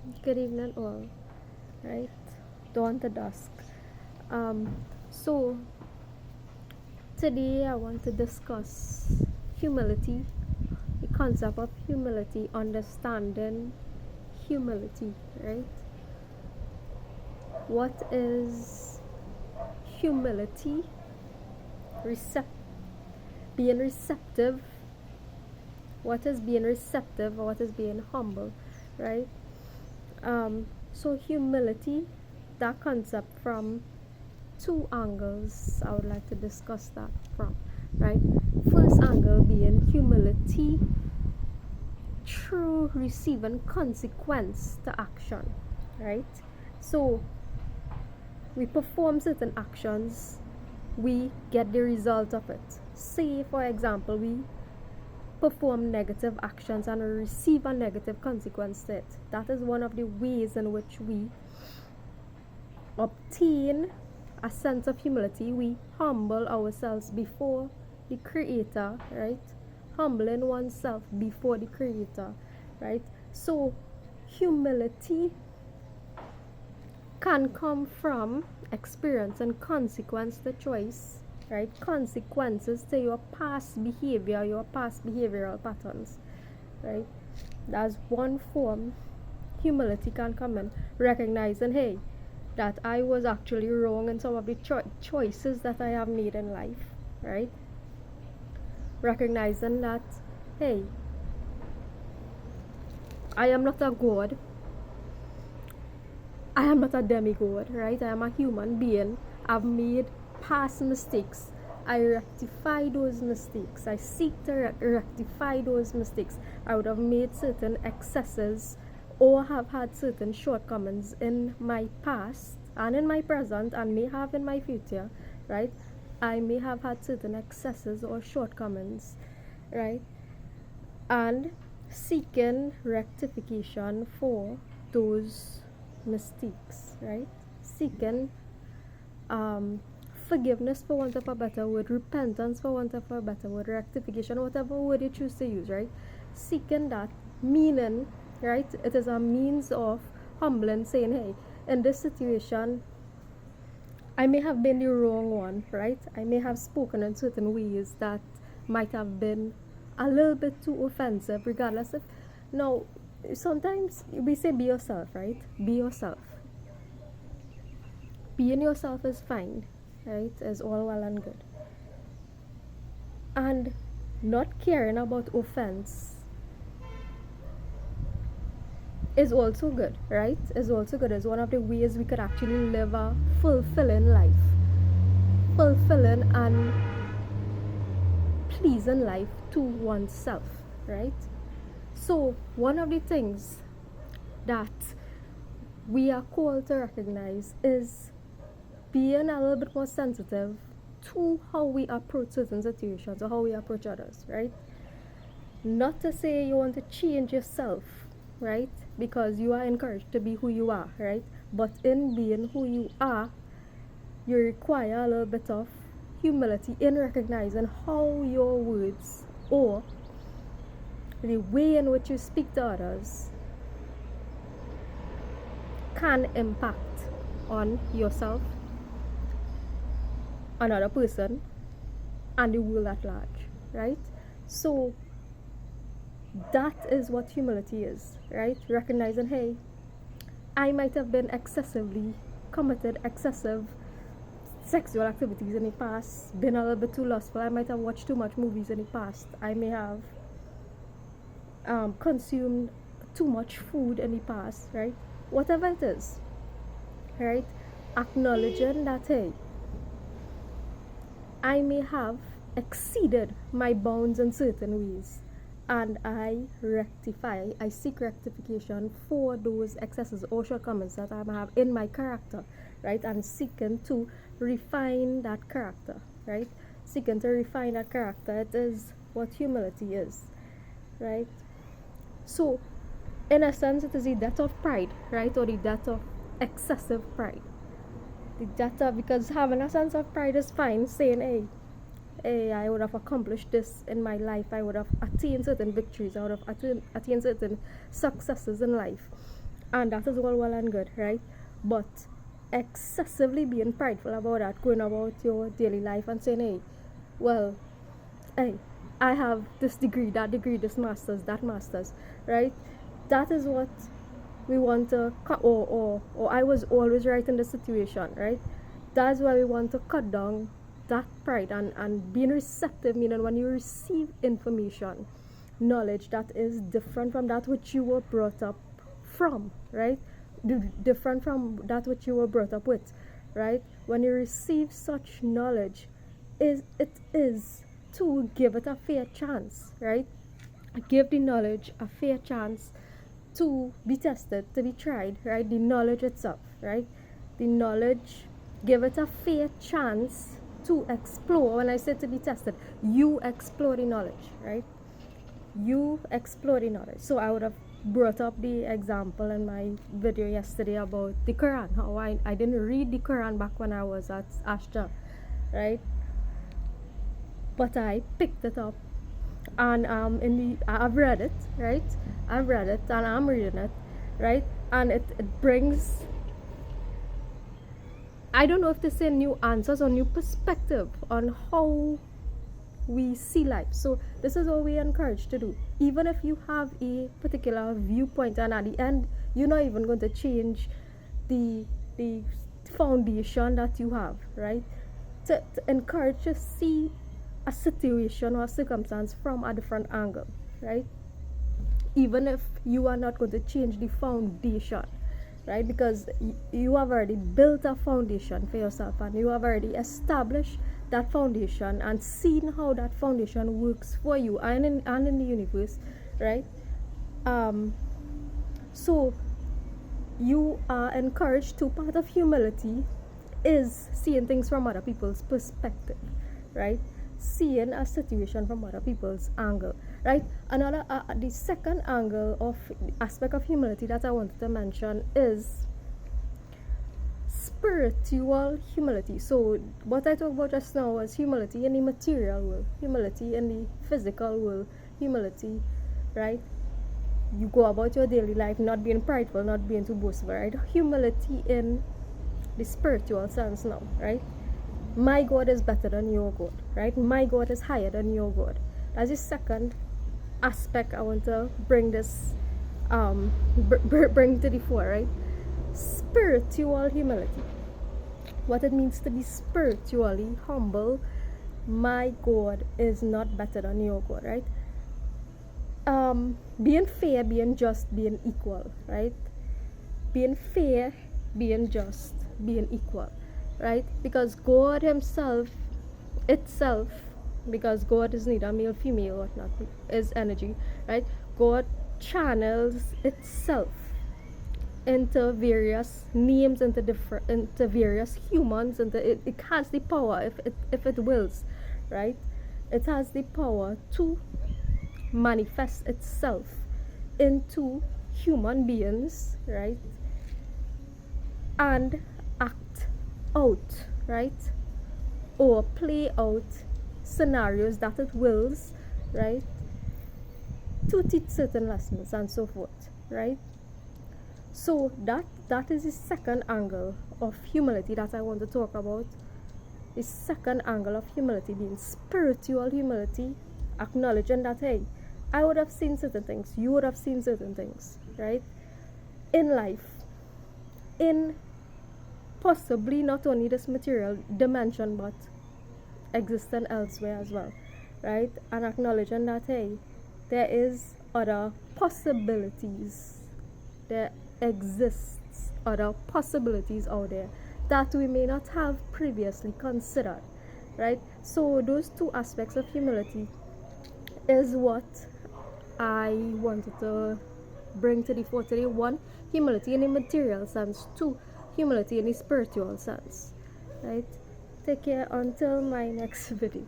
Good evening, all. Right, dawn to dusk. So today I want to discuss humility, the concept of humility, understanding humility. Right, what is humility? Being receptive. What is being receptive? What is being humble? Right. So humility, that concept from two angles I would like to discuss that from, right? First angle being humility through receiving consequence to action, right? So we perform certain actions, we get the result of it. Say, for example, we perform negative actions and receive a negative consequence to it. That is one of the ways in which we obtain a sense of humility. We humble ourselves before the creator, right? Humbling oneself before the creator, right? So humility can come from experience and consequence to choice, right? Consequences to your past behavior, your past behavioral patterns, right? That's one form humility can come in, recognizing, hey, that I was actually wrong in some of the choices that I have made in life, right? Recognizing that, hey, I am not a god, I am not a demigod, right? I am a human being. I've made past mistakes. I rectify those mistakes. I seek to rectify those mistakes. I would have made certain excesses or have had certain shortcomings in my past and in my present and may have in my future, right? I may have had certain excesses or shortcomings, right? And seeking rectification for those mistakes, right? Seeking um, forgiveness, for want of a better word, repentance, for want of a better word, rectification, whatever word you choose to use, right? Seeking that meaning, right? It is a means of humbling, saying, hey, in this situation, I may have been the wrong one, right? I may have spoken in certain ways that might have been a little bit too offensive, regardless of. Now, sometimes we say be yourself, right? Be yourself. Being yourself is fine, right? Is all well and good. And not caring about offense is also good, right? Is also good. Is one of the ways we could actually live a fulfilling life. Fulfilling and pleasing life to oneself, right? So, one of the things that we are called to recognize is being a little bit more sensitive to how we approach certain situations or how we approach others, right? Not to say you want to change yourself, right? Because you are encouraged to be who you are, right? But in being who you are, you require a little bit of humility in recognizing how your words or the way in which you speak to others can impact on yourself, another person, and the world at large, right? So that is what humility is, right? Recognizing, hey, I might have been excessively committed excessive sexual activities in the past, been a little bit too lustful. I might have watched too much movies in the past. I may have consumed too much food in the past, right? Whatever it is, right? Acknowledging that, hey, I may have exceeded my bounds in certain ways, and I seek rectification for those excesses or shortcomings that I have in my character, right? And seeking to refine that character, right? Seeking to refine that character, it is what humility is, right? So, in a sense, it is the death of pride, right? Or the death of excessive pride. The death because having a sense of pride is fine, saying, hey, I would have accomplished this in my life. I would have attained certain victories. I would have attained certain successes in life. and that is all well and good, right? But excessively being prideful about that, going about your daily life and saying, hey, well, hey, I have this degree, that degree, this master's, that master's, right? That is what we want to cut, or I was always right in the situation, right? That's why we want to cut down that pride and being receptive, meaning when you receive information, knowledge that is different from that which you were brought up from, right? Different from that which you were brought up with, right? When you receive such knowledge, it is to give it a fair chance, right? Give the knowledge a fair chance to be tested, to be tried, right? The knowledge itself, right? The knowledge, give it a fair chance to explore. When I say to be tested, you explore the knowledge, right? You explore the knowledge. So I would have brought up the example in my video yesterday about the Quran, how I didn't read the Quran back when I was at Ashta, right? But I picked it up, and I've read it, right? I've read it and I'm reading it, right? And it brings, I don't know if to say new answers or new perspective on how we see life. So this is what we encourage to do. Even if you have a particular viewpoint and at the end you're not even going to change the foundation that you have, right? To encourage to see a situation or a circumstance from a different angle, right? Even if you are not going to change the foundation, right? Because you have already built a foundation for yourself and you have already established that foundation and seen how that foundation works for you and in the universe, right? So you are encouraged to, part of humility is seeing things from other people's perspective, right? Seeing a situation from other people's angle, right? Another the second angle of aspect of humility that I wanted to mention is spiritual humility. So what I talked about just now was humility in the material world, humility in the physical world, humility, right? You go about your daily life not being prideful, not being too boastful, right? Humility in the spiritual sense now, right? My God is better than your God, right? My God is higher than your God. That's the second aspect I want to bring this bring to the fore, right? Spiritual humility. What it means to be spiritually humble. My God is not better than your God, right? Being fair, being just, being equal, right? Being fair, being just, being equal, right? Because God himself, itself, because God is neither male, female, or not, is energy, right? God channels itself into various names, into various humans, it has the power if it wills, right? It has the power to manifest itself into human beings, right? And act out, right? Or play out scenarios that it wills, right? To teach certain lessons and so forth, right? So that is the second angle of humility that I want to talk about. The second angle of humility being spiritual humility, acknowledging that, hey, I would have seen certain things, you would have seen certain things, right? In life, in possibly not only this material dimension, but existing elsewhere as well, right? And acknowledging that, hey, there is other possibilities, there exists other possibilities out there that we may not have previously considered, right? So those two aspects of humility is what I wanted to bring to the fore today. One, humility in the material sense. Two, humility in the spiritual sense, right? Take care until my next video.